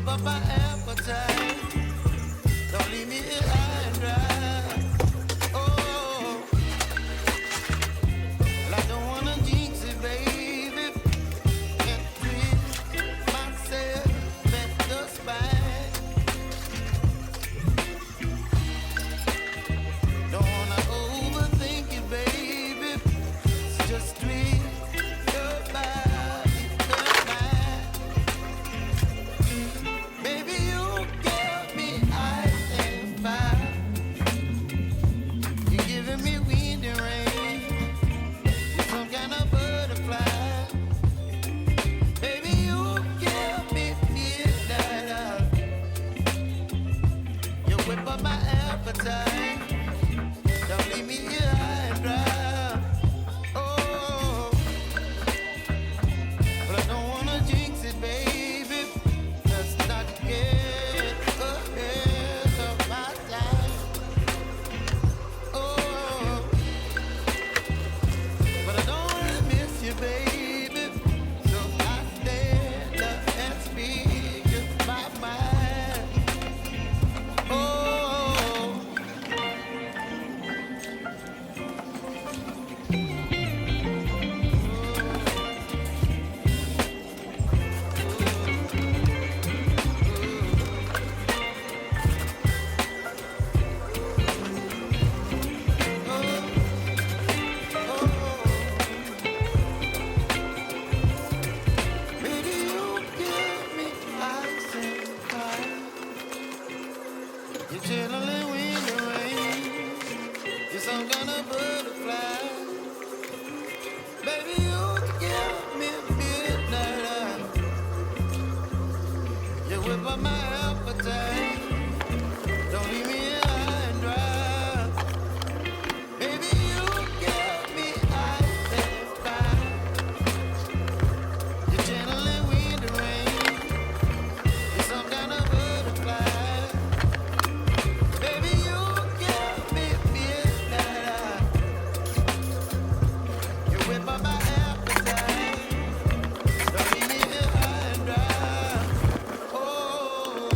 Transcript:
up my appetite. Don't leave me here high and dry. Oh, well, I don't wanna jinx it, baby. Can't twist myself at the spine. Don't wanna overthink it, baby. It's just twist your body, your mind. Baby, you give me ice and fire. You're giving me wind and rain. You're some kind of butterfly. Baby, you give me midnight. You whip up my appetite. Don't leave me here high and dry. Oh, but I don't wanna jinx it, baby. Let's not get ahead of my time. Oh, but I don't wanna miss you, baby. So I stand up and speak just my mind. Oh, baby, you give me ice and fire. You're chilling when the rain. You're some kind of butterfly. Baby, you give me midnight. You whip up my appetite. Don't leave me high and dry. Baby, you give me ice and fire. You're channeling wind and rain. You're some kind of butterfly. Baby, you give me midnight. You whip up my appetite. Don't leave me here high and dry. Oh,